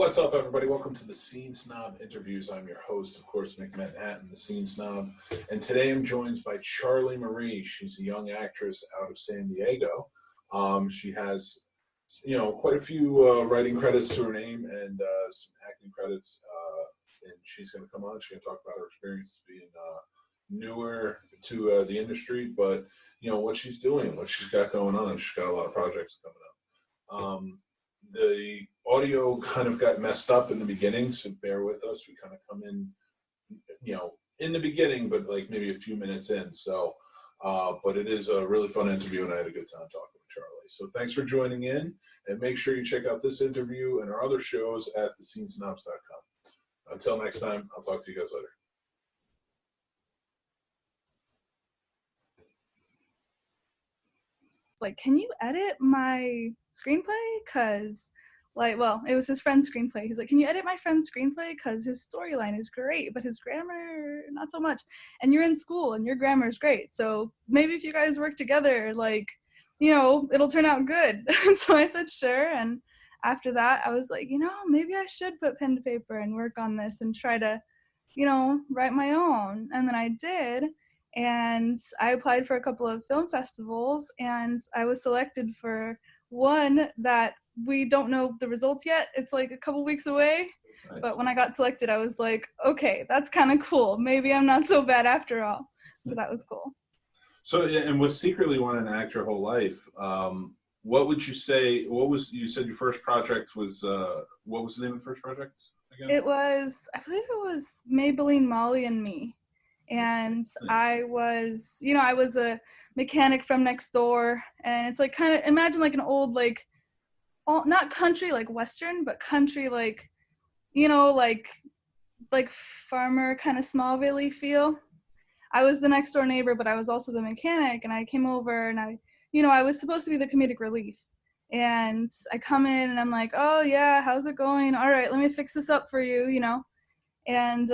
What's up, everybody? Welcome to the Scene Snob interviews. I'm your host, of course, Mick, the Scene Snob. And today I'm joined by Charli Marie. She's a young actress out of San Diego. She has, quite a few writing credits to her name and some acting credits. And she's going to come on. She's going to talk about her experience being newer to the industry, but, what she's doing, what she's got going on. She's got a lot of projects coming up. The audio kind of got messed up in the beginning, so bear with us. We kind of come in, in the beginning, but like maybe a few minutes in. So, but it is a really fun interview, and I had a good time talking with Charli. So thanks for joining in, and make sure you check out this interview and our other shows at thescenesnobs.com. Until next time, I'll talk to you guys later. Like, can you edit my screenplay? Because, it was his friend's screenplay. He's like, can you edit my friend's screenplay? Because his storyline is great, but his grammar, not so much. And you're in school, and your grammar is great. So maybe if you guys work together, it'll turn out good. So I said, sure. And after that, I was like, maybe I should put pen to paper and work on this and try to, write my own. And then I did. And I applied for a couple of film festivals, and I was selected for one that we don't know the results yet. It's like a couple weeks away. Nice. But when I got selected, I was like, okay, that's kind of cool. Maybe I'm not so bad after all. So that was cool. So, and was secretly wanting to act your whole life. What would you say, you said your first project was, what was the name of the first project again? I believe it was Maybelline, Molly, and Me. And I was, I was a mechanic from next door, and it's like kind of, imagine like an old, not country like Western, but country like farmer kind of Smallville-y feel. I was the next door neighbor, but I was also the mechanic, and I came over, and I was supposed to be the comedic relief. And I come in, and I'm like, oh yeah, how's it going? All right, let me fix this up for you, And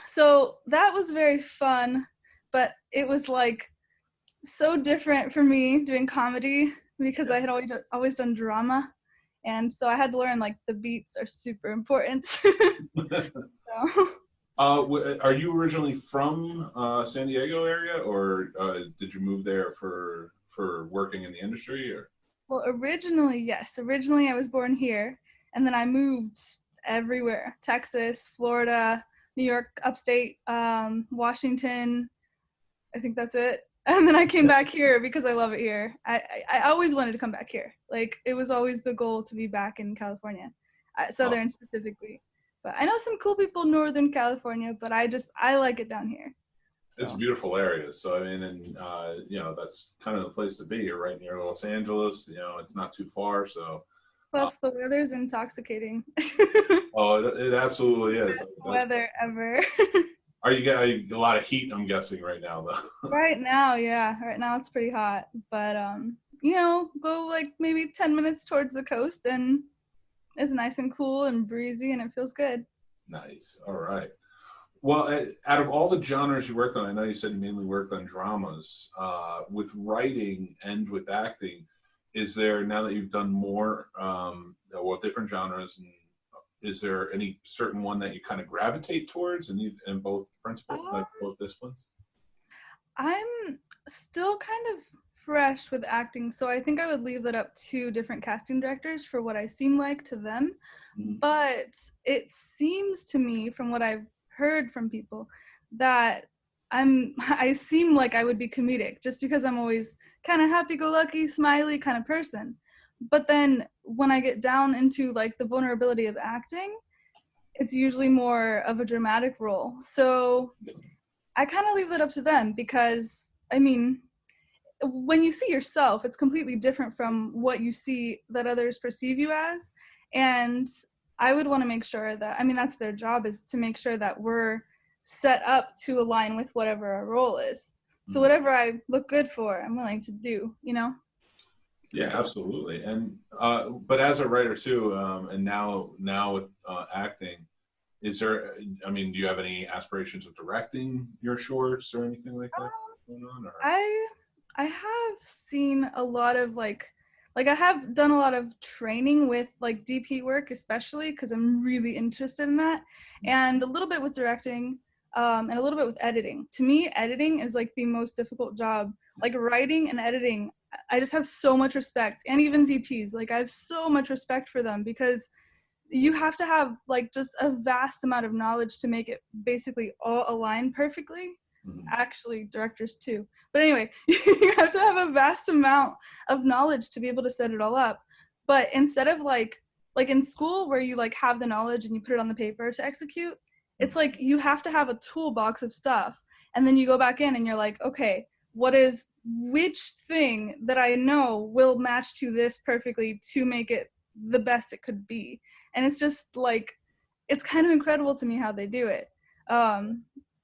so that was very fun, but it was so different for me doing comedy because I had always done drama. And so I had to learn the beats are super important. So. Are you originally from San Diego area, or did you move there for working in the industry? Or? Well, originally, yes. Originally, I was born here, and then I moved everywhere: Texas, Florida, New York, upstate, Washington. I think that's it. And then I came back here because I love it here. I always wanted to come back here. It was always the goal to be back in California, Southern specifically. But I know some cool people in Northern California, but I like it down here. So. It's a beautiful area. So, I mean, and, that's kind of the place to be. You're right near Los Angeles. It's not too far, so. Plus, the weather's intoxicating. Oh, it absolutely is. Best weather ever. Are you getting a lot of heat, I'm guessing, right now, though? Right now, yeah. Right now, it's pretty hot. But, go maybe 10 minutes towards the coast, and it's nice and cool and breezy, and it feels good. Nice. All right. Well, out of all the genres you worked on, I know you said you mainly worked on dramas. With writing and with acting, is there, now that you've done more, different genres, and is there any certain one that you kind of gravitate towards in both principles, both disciplines? I'm still kind of fresh with acting, so I think I would leave that up to different casting directors for what I seem like to them. Mm-hmm. But it seems to me, from what I've heard from people, that I seem like I would be comedic just because I'm always kind of happy-go-lucky, smiley kind of person. But then when I get down into the vulnerability of acting, it's usually more of a dramatic role. So I kind of leave that up to them because, when you see yourself, it's completely different from what you see that others perceive you as. And I would want to make sure that, that's their job, is to make sure that we're set up to align with whatever our role is. So whatever I look good for, I'm willing to do, Yeah, absolutely. And but as a writer too, and now with acting, is there? Do you have any aspirations of directing your shorts or anything like that going on? Or? I have seen a lot of like I have done a lot of training with like DP work, especially because I'm really interested in that, and a little bit with directing, and a little bit with editing. To me, editing is like the most difficult job. Like writing and editing, I just have so much respect, and even DPs, like I have so much respect for them because you have to have like just a vast amount of knowledge to make it basically all align perfectly. Actually, directors too. But anyway, you have to have a vast amount of knowledge to be able to set it all up. But instead of like in school where you like have the knowledge and you put it on the paper to execute, it's like you have to have a toolbox of stuff. And then you go back in and you're like, okay, which thing that I know will match to this perfectly to make it the best it could be. And it's just like, it's kind of incredible to me how they do it.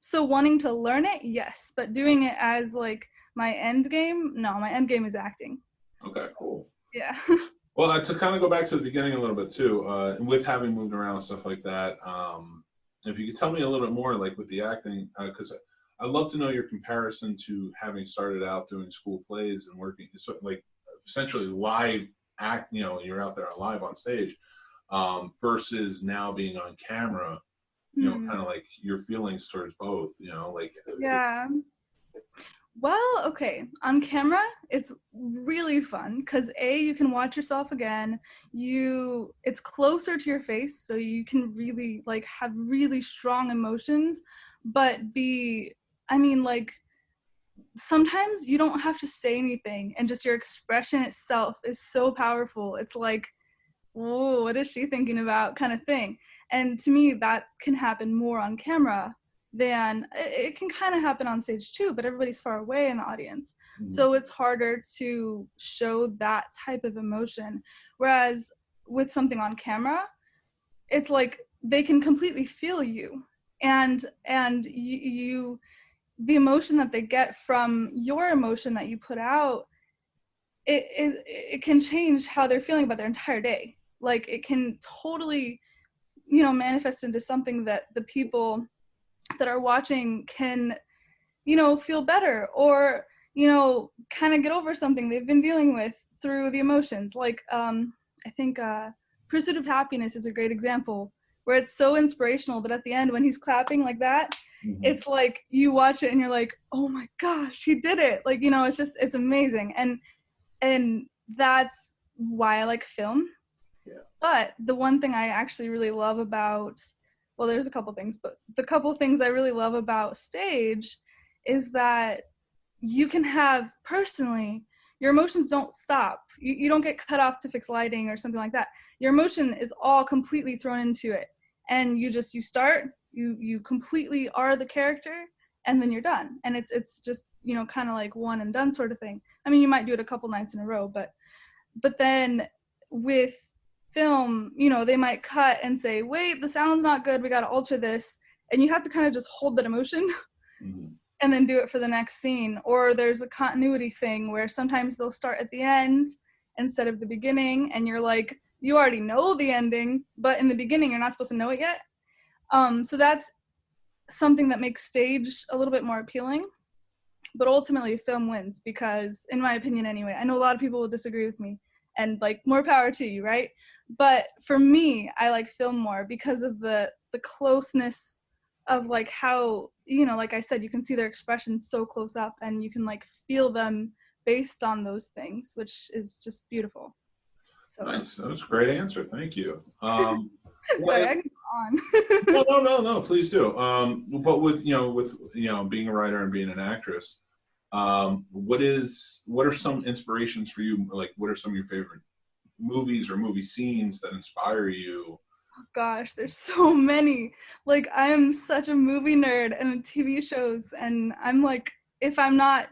So wanting to learn it, yes, but doing it as like my end game, no, my end game is acting. Okay, cool. Yeah. Well, to kind of go back to the beginning a little bit too, with having moved around and stuff like that, if you could tell me a little bit more, like with the acting, because I'd love to know your comparison to having started out doing school plays and working, so like essentially live act, you know, you're out there live on stage, versus now being on camera. You know, kind of like your feelings towards both, you know, like. Yeah. Well, okay. On camera, it's really fun because you can watch yourself again. It's closer to your face, so you can really like have really strong emotions, but like sometimes you don't have to say anything, and just your expression itself is so powerful. It's like, whoa, what is she thinking about kind of thing. And to me, that can happen more on camera than it can kind of happen on stage too, but everybody's far away in the audience. So it's harder to show that type of emotion. Whereas with something on camera, it's like they can completely feel you. And you the emotion that they get from your emotion that you put out, it can change how they're feeling about their entire day. Like it can totally, manifest into something that the people that are watching can, feel better or, kind of get over something they've been dealing with through the emotions. Like, I think Pursuit of Happiness is a great example where it's so inspirational that at the end when he's clapping like that, it's like you watch it and you're like, oh my gosh, he did it. Like, it's amazing. And that's why I like film. Yeah. But the one thing I actually really love about, well, there's a couple things, but the couple things I really love about stage is that you can have, personally, your emotions don't stop. You don't get cut off to fix lighting or something like that. Your emotion is all completely thrown into it. And you start, you completely are the character, and then you're done. And it's just, kind of like one and done sort of thing. I mean, you might do it a couple nights in a row, but then with film, they might cut and say, wait, the sound's not good, we got to alter this. And you have to kind of just hold that emotion and then do it for the next scene. Or there's a continuity thing where sometimes they'll start at the end instead of the beginning, and you're like, you already know the ending, but in the beginning you're not supposed to know it yet. So that's something that makes stage a little bit more appealing. But ultimately film wins because, in my opinion anyway, I know a lot of people will disagree with me, and like, more power to you, right? But for me, I like film more because of the closeness of like how, like I said, you can see their expressions so close up and you can like feel them based on those things, which is just beautiful. So nice. That was a great answer. Thank you. Sorry, I can go on. No, please do. But with being a writer and being an actress, what are some inspirations for you? Like, what are some of your favorite movies or movie scenes that inspire you? Oh gosh, there's so many. Like, I am such a movie nerd and TV shows, and I'm like, if I'm not,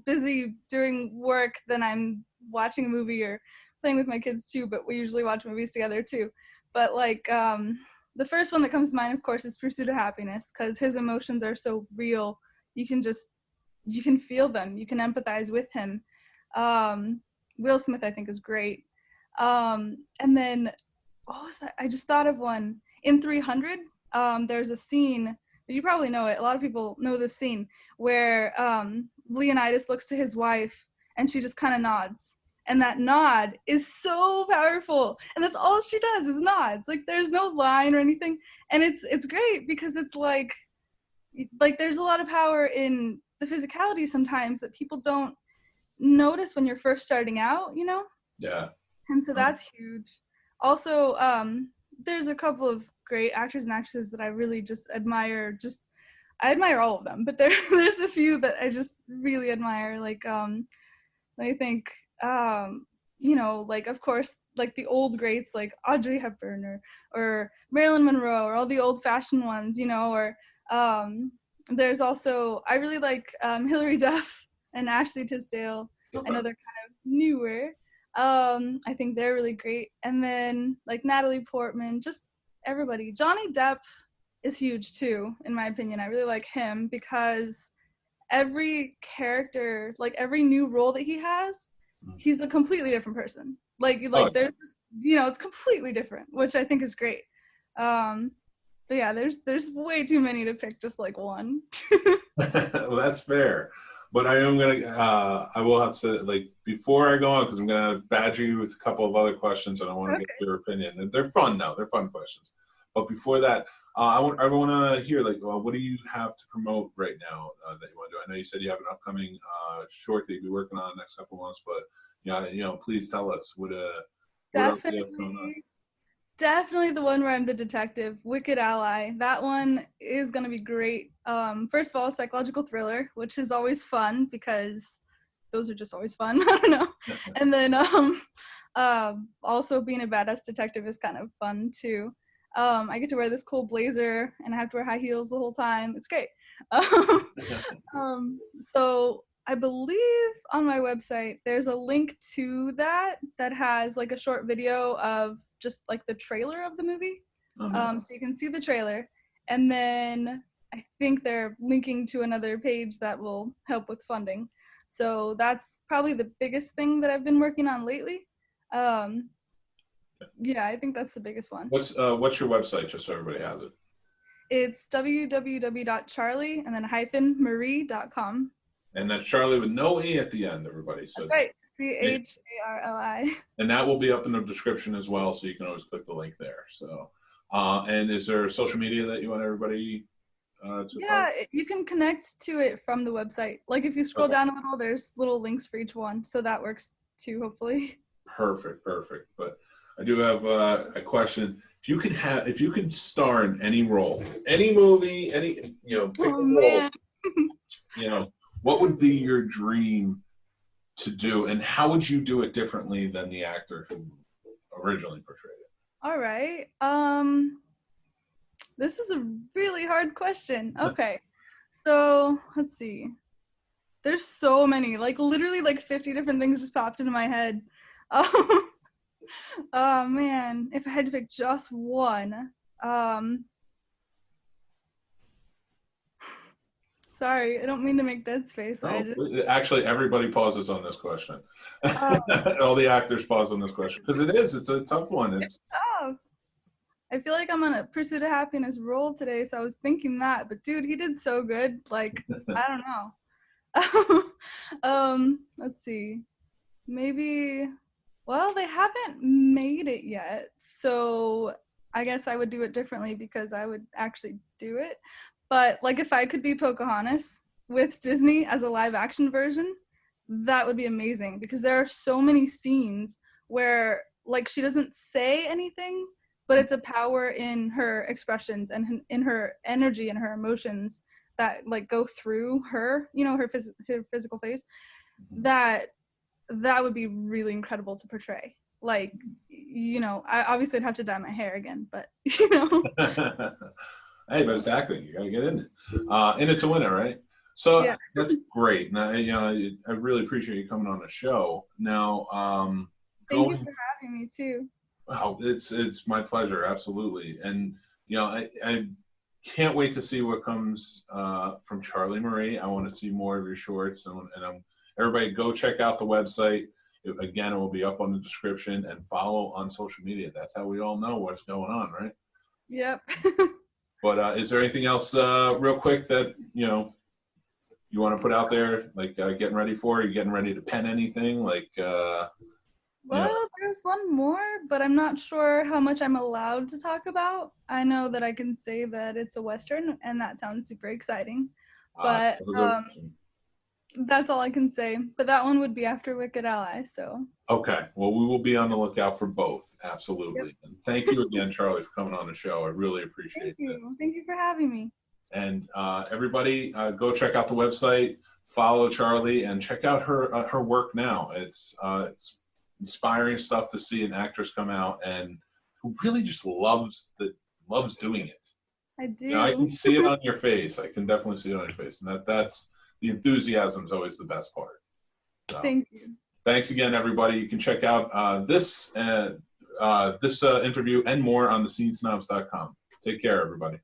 busy doing work, then I'm watching a movie or playing with my kids too, but we usually watch movies together too. But like, the first one that comes to mind, of course, is Pursuit of Happiness, because his emotions are so real. You can feel them. You can empathize with him. Will Smith, I think, is great. And then, what was that? I just thought of one. In 300, there's a scene, you probably know it, a lot of people know this scene, where Leonidas looks to his wife and she just kind of nods. and that nod is so powerful, and that's all she does is nods. Like there's no line or anything, and it's great because it's like there's a lot of power in the physicality sometimes that people don't notice when you're first starting out, you know? Yeah. And so that's huge. Also, there's a couple of great actors and actresses that I really just admire. I admire all of them, but there's a few that I just really admire. Like, I think, you know, like, of course, like the old greats like Audrey Hepburn or Marilyn Monroe or all the old-fashioned ones, you know, or there's also, I really like Hilary Duff and Ashley Tisdale. Okay. I know they're kind of newer. I think they're really great. And then like Natalie Portman, just everybody. Johnny Depp is huge too, in my opinion. I really like him because every character, like every new role that he has, he's a completely different person. Like there's, you know, it's completely different, which I think is great. But yeah, there's way too many to pick just like one. Well, that's fair. But I am gonna, I will have to say, like, before I go on, because I'm gonna badger you with a couple of other questions, and I want to get your opinion. They're fun though; they're fun questions. But before that, I want to hear, like, what do you have to promote right now that you want to do? I know you said you have an upcoming short that you'll be working on the next couple of months, but you know, please tell us what else you have going on. Definitely the one where I'm the detective, Wicked Ally. That one is going to be great. First of all, psychological thriller, which is always fun because those are just always fun. I don't know. And then also being a badass detective is kind of fun too. I get to wear this cool blazer and I have to wear high heels the whole time. It's great. So I believe on my website there's a link to that has like a short video of just like the trailer of the movie. So you can see the trailer, and then I think they're linking to another page that will help with funding. So that's probably the biggest thing that I've been working on lately. Yeah, I think that's the biggest one. What's your website, just so everybody has it? It's www.charli and then -marie.com. And that's Charli with no E at the end, everybody. So that's right, CHARLI. And that will be up in the description as well, so you can always click the link there. So, and is there social media that you want everybody to follow? You can connect to it from the website. Like if you scroll down a little, there's little links for each one, so that works too, hopefully. Perfect. But I do have a question. If you could star in any role, any movie, pick a role, what would be your dream to do, and how would you do it differently than the actor who originally portrayed it? All right. This is a really hard question. Okay. So let's see. There's so many, like literally like 50 different things just popped into my head. Oh man, if I had to pick just one. Sorry, I don't mean to make dead space. Actually, everybody pauses on this question. All the actors pause on this question because it's a tough one. It's tough. I feel like I'm on a Pursuit of Happiness roll today, so I was thinking that. But dude, he did so good. Like, I don't know. Let's see. Maybe. Well, they haven't made it yet, so I guess I would do it differently because I would actually do it. But like if I could be Pocahontas with Disney as a live action version, that would be amazing because there are so many scenes where like she doesn't say anything, but it's a power in her expressions and in her energy and her emotions that like go through her, her physical face. That would be really incredible to portray. Like, I obviously I'd have to dye my hair again, but Hey, but it's acting. You gotta get in it. In it to win it, right? So yeah. That's great. Now, I really appreciate you coming on the show. Now, thank you for having me too. Wow, it's my pleasure, absolutely. And I can't wait to see what comes from Charli Marie. I want to see more of your shorts, and everybody go check out the website. Again, it will be up on the description, and follow on social media. That's how we all know what's going on, right? Yep. But is there anything else real quick that, you want to put out there, like getting ready for? Are you getting ready to pen anything? Like, Well, there's one more, but I'm not sure how much I'm allowed to talk about. I know that I can say that it's a Western, and that sounds super exciting. But that's all I can say. But that one would be after Wicked Ally, so. Okay. Well, we will be on the lookout for both. Absolutely. Yep. And thank you again, Charli, for coming on the show. I really appreciate it. Thank you. Thank you for having me. And everybody, go check out the website, follow Charli, and check out her work now. It's inspiring stuff to see an actress come out and who really just loves doing it. I do. I can see it on your face. I can definitely see it on your face, and that's the enthusiasm is always the best part. So, thank you. Thanks again, everybody. You can check out this interview and more on thescenesnobs.com. Take care, everybody.